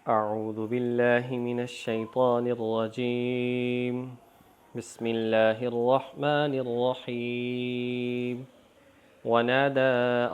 أعوذ بالله من الشيطان الرجيم. بسم الله الرحمن الرحيم. ونادى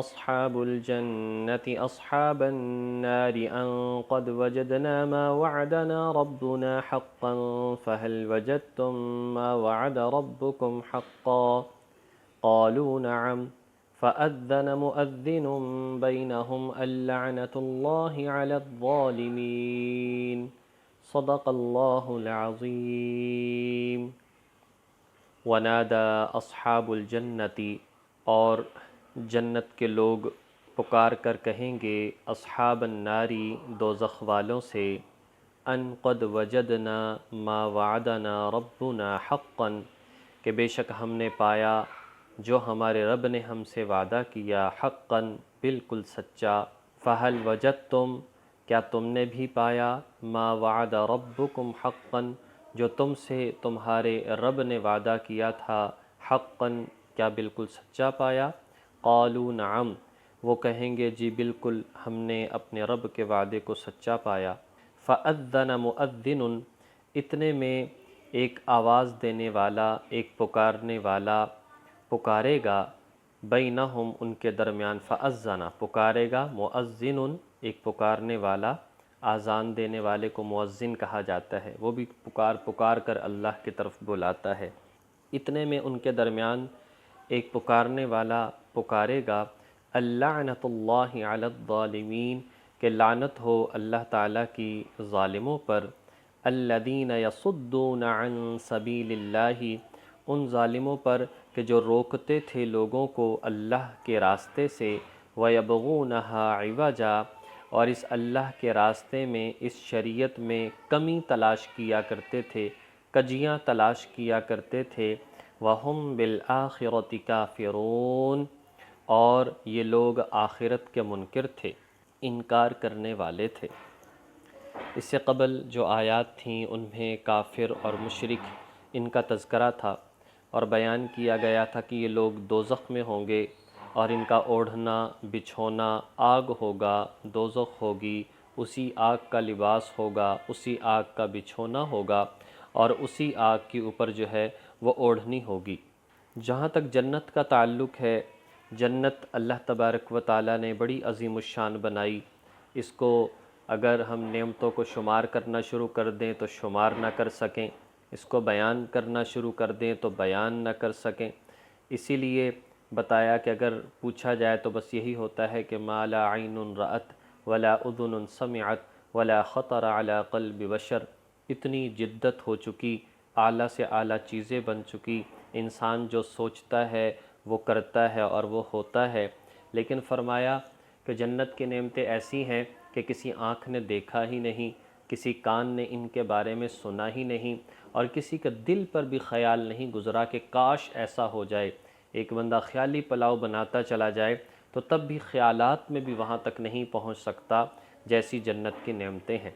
أصحاب الجنة أصحاب النار أن قد وجدنا ما وعدنا ربنا حقا فهل وجدتم ما وعد ربكم حقا قالوا نعم فأذن مؤذن بينهم اللعنة الله على الظالمين. صدق الله العظیم. ونادى اصحاب الجنتی، اور جنت کے لوگ پکار کر کہیں گے اصحاب الناری، دوزخ والوں سے، ان قد وجدنا ما وعدنا ربنا حقا، کہ بے شک ہم نے پایا جو ہمارے رب نے ہم سے وعدہ کیا، حقا بالکل سچا، فہل وجدتم، کیا تم نے بھی پایا، ما وعد ربکم حقا، جو تم سے تمہارے رب نے وعدہ کیا تھا، حقا کیا بالکل سچا پایا، قالوا نعم، وہ کہیں گے جی بالکل ہم نے اپنے رب کے وعدے کو سچا پایا، فأذن مؤذن، اتنے میں ایک آواز دینے والا، ایک پکارنے والا پکارے گا، بینہم ان کے درمیان، فأذن پکارے گا، مؤذن ایک پکارنے والا، آذان دینے والے کو مؤذن کہا جاتا ہے، وہ بھی پکار کر اللہ کی طرف بلاتا ہے۔ اتنے میں ان کے درمیان ایک پکارنے والا پکارے گا، اللعنۃ اللہ علی الظالمین، کہ لعنت ہو اللہ تعالیٰ کی ظالموں پر، الذین یصدون عن سبیل اللہ، ان ظالموں پر کہ جو روکتے تھے لوگوں کو اللہ کے راستے سے، وَيَبْغُونَهَا عِوَجًا، اور اس اللہ کے راستے میں، اس شریعت میں کمی تلاش کیا کرتے تھے، کجیاں تلاش کیا کرتے تھے، وَهُمْ بِالْآخِرَةِ كَافِرُونَ، اور یہ لوگ آخرت کے منکر تھے، انکار کرنے والے تھے۔ اس سے قبل جو آیات تھیں ان میں کافر اور مشرک ان کا تذکرہ تھا، اور بیان کیا گیا تھا کہ یہ لوگ دوزخ میں ہوں گے، اور ان کا اوڑھنا بچھونا آگ ہوگا، دوزخ ہوگی، اسی آگ کا لباس ہوگا، اسی آگ کا بچھونا ہوگا، اور اسی آگ کے اوپر جو ہے وہ اوڑھنی ہوگی۔ جہاں تک جنت کا تعلق ہے، جنت اللہ تبارک و تعالیٰ نے بڑی عظیم الشان بنائی، اس کو اگر ہم نعمتوں کو شمار کرنا شروع کر دیں تو شمار نہ کر سکیں، اس کو بیان کرنا شروع کر دیں تو بیان نہ کر سکیں، اسی لیے بتایا کہ اگر پوچھا جائے تو بس یہی ہوتا ہے کہ ما لا عین رأت ولا اذن سمعت ولا خطر علی قلب بشر، اتنی جدت ہو چکی، اعلیٰ سے اعلیٰ چیزیں بن چکی، انسان جو سوچتا ہے وہ کرتا ہے اور وہ ہوتا ہے، لیکن فرمایا کہ جنت کی نعمتیں ایسی ہیں کہ کسی آنکھ نے دیکھا ہی نہیں، کسی کان نے ان کے بارے میں سنا ہی نہیں، اور کسی کے دل پر بھی خیال نہیں گزرا کہ کاش ایسا ہو جائے۔ ایک بندہ خیالی پلاؤ بناتا چلا جائے تو تب بھی خیالات میں بھی وہاں تک نہیں پہنچ سکتا جیسی جنت کی نعمتیں ہیں۔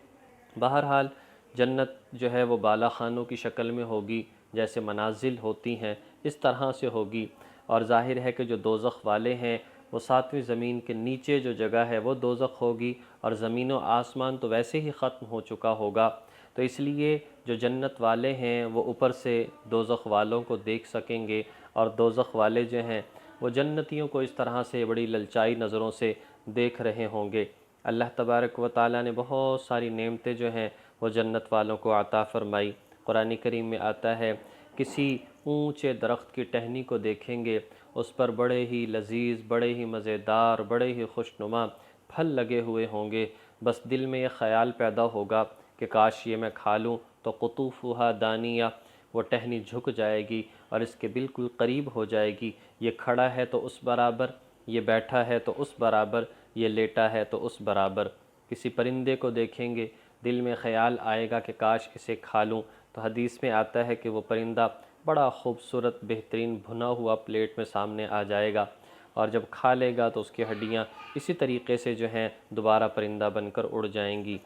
بہرحال جنت جو ہے وہ بالا خانوں کی شکل میں ہوگی، جیسے منازل ہوتی ہیں اس طرح سے ہوگی، اور ظاہر ہے کہ جو دوزخ والے ہیں وہ ساتویں زمین کے نیچے جو جگہ ہے وہ دوزخ ہوگی، اور زمین و آسمان تو ویسے ہی ختم ہو چکا ہوگا، تو اس لیے جو جنت والے ہیں وہ اوپر سے دوزخ والوں کو دیکھ سکیں گے، اور دوزخ والے جو ہیں وہ جنتیوں کو اس طرح سے بڑی للچائی نظروں سے دیکھ رہے ہوں گے۔ اللہ تبارک و تعالیٰ نے بہت ساری نعمتیں جو ہیں وہ جنت والوں کو عطا فرمائی۔ قرآن کریم میں آتا ہے کسی اونچے درخت کی ٹہنی کو دیکھیں گے، اس پر بڑے ہی لذیذ، بڑے ہی مزیدار، بڑے ہی خوشنما پھل لگے ہوئے ہوں گے، بس دل میں یہ خیال پیدا ہوگا کہ کاش یہ میں کھا لوں، تو قطوفہا دانیہ، وہ ٹہنی جھک جائے گی اور اس کے بالکل قریب ہو جائے گی، یہ کھڑا ہے تو اس برابر، یہ بیٹھا ہے تو اس برابر، یہ لیٹا ہے تو اس برابر۔ کسی پرندے کو دیکھیں گے، دل میں خیال آئے گا کہ کاش اسے کھا لوں، تو حدیث میں آتا ہے کہ وہ پرندہ بڑا خوبصورت بہترین بھنا ہوا پلیٹ میں سامنے آ جائے گا، اور جب کھا لے گا تو اس کی ہڈیاں اسی طریقے سے جو ہیں دوبارہ پرندہ بن کر اڑ جائیں گی۔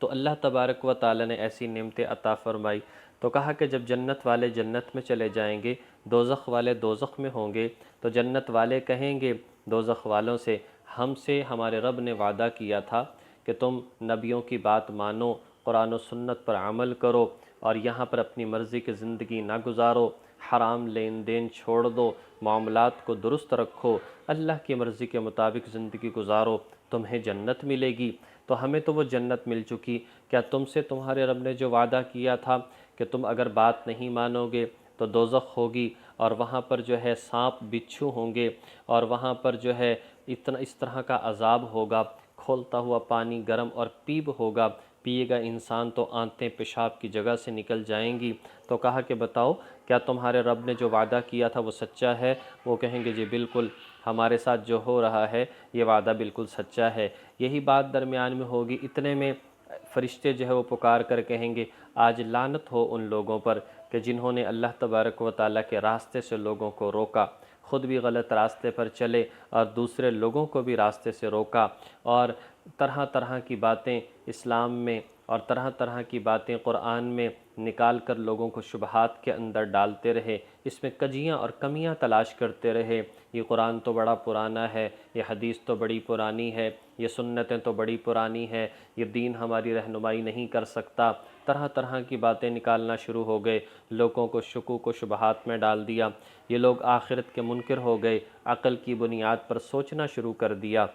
تو اللہ تبارک و تعالیٰ نے ایسی نعمتیں عطا فرمائی، تو کہا کہ جب جنت والے جنت میں چلے جائیں گے، دوزخ والے دوزخ میں ہوں گے، تو جنت والے کہیں گے دوزخ والوں سے، ہم سے ہمارے رب نے وعدہ کیا تھا کہ تم نبیوں کی بات مانو، قرآن و سنت پر عمل کرو اور یہاں پر اپنی مرضی کی زندگی نہ گزارو، حرام لین دین چھوڑ دو، معاملات کو درست رکھو، اللہ کی مرضی کے مطابق زندگی گزارو، تمہیں جنت ملے گی۔ تو ہمیں تو وہ جنت مل چکی، کیا تم سے تمہارے رب نے جو وعدہ کیا تھا کہ تم اگر بات نہیں مانو گے تو دوزخ ہوگی اور وہاں پر جو ہے سانپ بچھو ہوں گے اور وہاں پر جو ہے اس طرح کا عذاب ہوگا، کھولتا ہوا پانی گرم اور پیب ہوگا، پیے گا انسان تو آنتیں پیشاب کی جگہ سے نکل جائیں گی۔ تو کہا کہ بتاؤ کیا تمہارے رب نے جو وعدہ کیا تھا وہ سچا ہے؟ وہ کہیں گے جی بالکل، ہمارے ساتھ جو ہو رہا ہے یہ وعدہ بالکل سچا ہے۔ یہی بات درمیان میں ہوگی، اتنے میں فرشتے جو ہے وہ پکار کر کہیں گے آج لعنت ہو ان لوگوں پر کہ جنہوں نے اللہ تبارک و تعالیٰ کے راستے سے لوگوں کو روکا، خود بھی غلط راستے پر چلے اور دوسرے لوگوں کو بھی راستے سے روکا، اور طرح طرح کی باتیں اسلام میں اور طرح طرح کی باتیں قرآن میں نکال کر لوگوں کو شبہات کے اندر ڈالتے رہے، اس میں کجیاں اور کمیاں تلاش کرتے رہے، یہ قرآن تو بڑا پرانا ہے، یہ حدیث تو بڑی پرانی ہے، یہ سنتیں تو بڑی پرانی ہے، یہ دین ہماری رہنمائی نہیں کر سکتا، طرح طرح کی باتیں نکالنا شروع ہو گئے، لوگوں کو شکوک و شبہات میں ڈال دیا۔ یہ لوگ آخرت کے منکر ہو گئے، عقل کی بنیاد پر سوچنا شروع کر دیا۔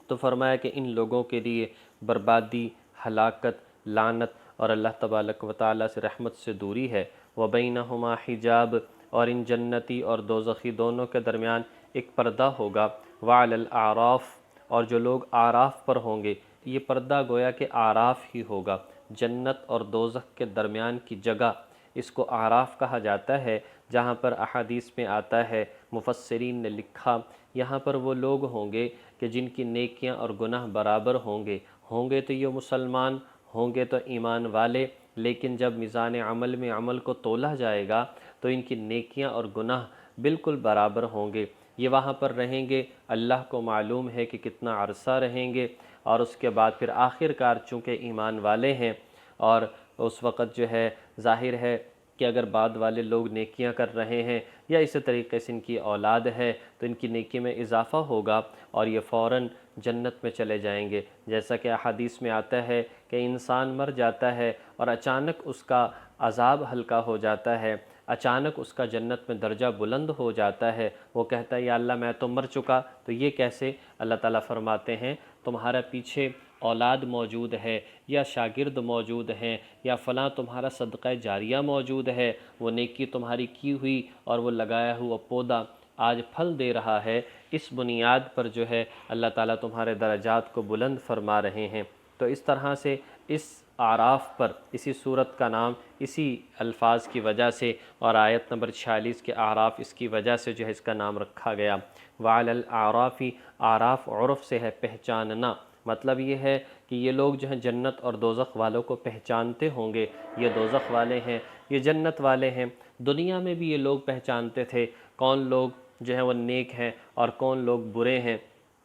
تو فرمایا کہ ان لوگوں کے لیے بربادی، ہلاکت، لعنت اور اللہ تبارک و تعالیٰ سے رحمت سے دوری ہے۔ وَبَيْنَهُمَا حجاب، اور ان جنتی اور دوزخی دونوں کے درمیان ایک پردہ ہوگا۔ وَعَلَى الْأَعْرَافِ، اور جو لوگ اعراف پر ہوں گے، یہ پردہ گویا کہ اعراف ہی ہوگا، جنت اور دوزخ کے درمیان کی جگہ، اس کو اعراف کہا جاتا ہے، جہاں پر احادیث میں آتا ہے، مفسرین نے لکھا یہاں پر وہ لوگ ہوں گے کہ جن کی نیکیاں اور گناہ برابر ہوں گے تو یہ مسلمان ہوں گے تو ایمان والے، لیکن جب میزان عمل میں عمل کو تولا جائے گا تو ان کی نیکیاں اور گناہ بالکل برابر ہوں گے۔ یہ وہاں پر رہیں گے، اللہ کو معلوم ہے کہ کتنا عرصہ رہیں گے، اور اس کے بعد پھر آخر کار چونکہ ایمان والے ہیں اور اس وقت جو ہے ظاہر ہے کہ اگر بعد والے لوگ نیکیاں کر رہے ہیں یا اسی طریقے سے ان کی اولاد ہے تو ان کی نیکی میں اضافہ ہوگا اور یہ فوراً جنت میں چلے جائیں گے۔ جیسا کہ احادیث میں آتا ہے کہ انسان مر جاتا ہے اور اچانک اس کا عذاب ہلکا ہو جاتا ہے، اچانک اس کا جنت میں درجہ بلند ہو جاتا ہے، وہ کہتا ہے یا اللہ میں تو مر چکا، تو یہ کیسے؟ اللہ تعالیٰ فرماتے ہیں تمہارا پیچھے اولاد موجود ہے یا شاگرد موجود ہیں یا فلاں تمہارا صدقہ جاریہ موجود ہے، وہ نیکی تمہاری کی ہوئی اور وہ لگایا ہوا پودا آج پھل دے رہا ہے، اس بنیاد پر جو ہے اللہ تعالیٰ تمہارے درجات کو بلند فرما رہے ہیں۔ تو اس طرح سے اس اعراف پر اسی صورت کا نام اسی الفاظ کی وجہ سے اور آیت نمبر 46 کے اعراف اس کی وجہ سے جو ہے اس کا نام رکھا گیا۔ وعلی الاعراف، اعراف عرف سے ہے پہچاننا، مطلب یہ ہے کہ یہ لوگ جو ہیں جنت اور دوزخ والوں کو پہچانتے ہوں گے، یہ دوزخ والے ہیں، یہ جنت والے ہیں۔ دنیا میں بھی یہ لوگ پہچانتے تھے کون لوگ جو ہیں وہ نیک ہیں اور کون لوگ برے ہیں،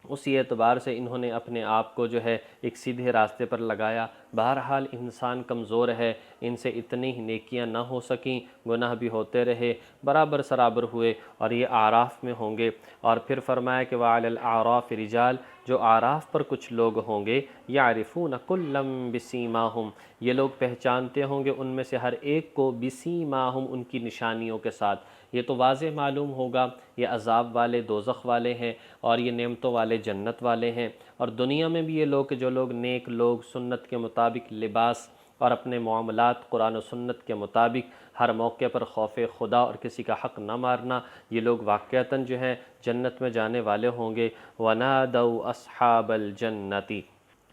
اسی اعتبار سے انہوں نے اپنے آپ کو جو ہے ایک سیدھے راستے پر لگایا۔ بہرحال انسان کمزور ہے، ان سے اتنی ہی نیکیاں نہ ہو سکیں، گناہ بھی ہوتے رہے، برابر سرابر ہوئے اور یہ اعراف میں ہوں گے۔ اور پھر فرمایا کہ وعلی الاعراف رجال، جو اعراف پر کچھ لوگ ہوں گے، یعرفون کلا بسیماہم، یہ لوگ پہچانتے ہوں گے ان میں سے ہر ایک کو بسیماہم، ان کی نشانیوں کے ساتھ۔ یہ تو واضح معلوم ہوگا یہ عذاب والے دوزخ والے ہیں اور یہ نعمتوں والے جنت والے ہیں۔ اور دنیا میں بھی یہ لوگ جو لوگ نیک لوگ سنت کے مطابق لباس اور اپنے معاملات قرآن و سنت کے مطابق ہر موقع پر خوف خدا اور کسی کا حق نہ مارنا، یہ لوگ واقعتاً جو ہیں جنت میں جانے والے ہوں گے۔ وَنَادَوْا أَصْحَابَ الْجَنَّةِ،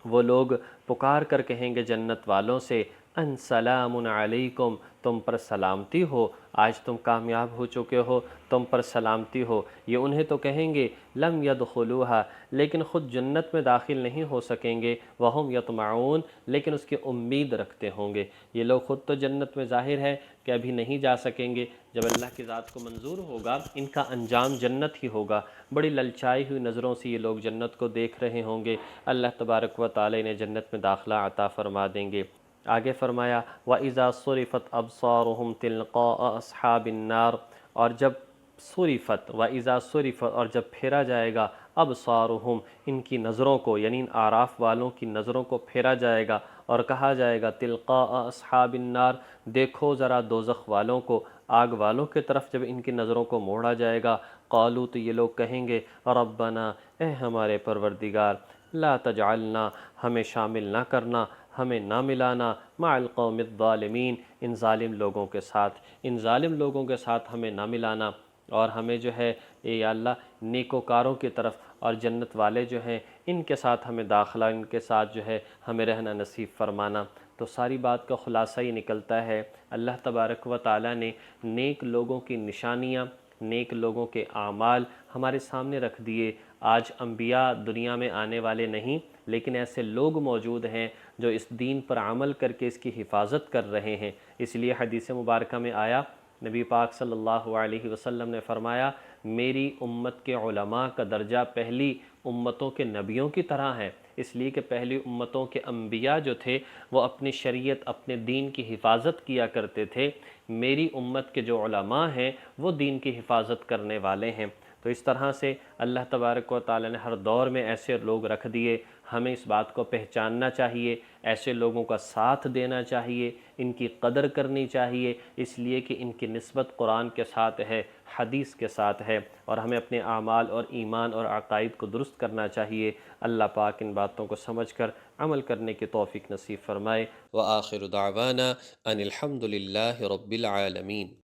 وہ لوگ پکار کر کہیں گے جنت والوں سے ان سلام علیکم، تم پر سلامتی ہو، آج تم کامیاب ہو چکے ہو، تم پر سلامتی ہو۔ یہ انہیں تو کہیں گے لم یدخلوہا، لیکن خود جنت میں داخل نہیں ہو سکیں گے، وہم یطمعون، لیکن اس کی امید رکھتے ہوں گے۔ یہ لوگ خود تو جنت میں ظاہر ہے کہ ابھی نہیں جا سکیں گے، جب اللہ کی ذات کو منظور ہوگا ان کا انجام جنت ہی ہوگا۔ بڑی للچائی ہوئی نظروں سے یہ لوگ جنت کو دیکھ رہے ہوں گے، اللہ تبارک و تعالی نے جنت میں داخلہ عطا فرما دیں گے۔ آگے فرمایا وَإِذَا صُرِفَتْ أَبْصَارُهُمْ تِلْقَاءَ أَصْحَابِ النَّارِ، اور جب صُرِفَت، وَإِذَا صُرِفَت، اور جب پھیرا جائے گا ابصارہم، ان کی نظروں کو یعنی ان اعراف والوں کی نظروں کو پھیرا جائے گا اور کہا جائے گا تلقاء اصحاب النار، دیکھو ذرا دوزخ والوں کو، آگ والوں کی طرف جب ان کی نظروں کو موڑا جائے گا، قالو تو یہ لوگ کہیں گے ربنا، اے ہمارے پروردگار، لا تجعلنا، ہمیں شامل نہ کرنا، ہمیں نہ ملانا، مع القوم الظالمین، ان ظالم لوگوں کے ساتھ، ان ظالم لوگوں کے ساتھ ہمیں نہ ملانا، اور ہمیں جو ہے اے یا اللہ نیکوکاروں کی طرف اور جنت والے جو ہیں ان کے ساتھ ہمیں داخلہ، ان کے ساتھ جو ہے ہمیں رہنا نصیب فرمانا۔ تو ساری بات کا خلاصہ یہ نکلتا ہے اللہ تبارک و تعالیٰ نے نیک لوگوں کی نشانیاں، نیک لوگوں کے اعمال ہمارے سامنے رکھ دیے۔ آج انبیاء دنیا میں آنے والے نہیں، لیکن ایسے لوگ موجود ہیں جو اس دین پر عمل کر کے اس کی حفاظت کر رہے ہیں۔ اس لیے حدیث مبارکہ میں آیا، نبی پاک صلی اللہ علیہ وسلم نے فرمایا میری امت کے علماء کا درجہ پہلی امتوں کے نبیوں کی طرح ہے، اس لیے کہ پہلی امتوں کے انبیاء جو تھے وہ اپنی شریعت، اپنے دین کی حفاظت کیا کرتے تھے، میری امت کے جو علماء ہیں وہ دین کی حفاظت کرنے والے ہیں۔ تو اس طرح سے اللہ تبارک و تعالی نے ہر دور میں ایسے لوگ رکھ دیے، ہمیں اس بات کو پہچاننا چاہیے، ایسے لوگوں کا ساتھ دینا چاہیے، ان کی قدر کرنی چاہیے، اس لیے کہ ان کی نسبت قرآن کے ساتھ ہے، حدیث کے ساتھ ہے، اور ہمیں اپنے اعمال اور ایمان اور عقائد کو درست کرنا چاہیے۔ اللہ پاک ان باتوں کو سمجھ کر عمل کرنے کی توفیق نصیب فرمائے۔ وآخر دعوانا ان الحمد للہ رب العالمین۔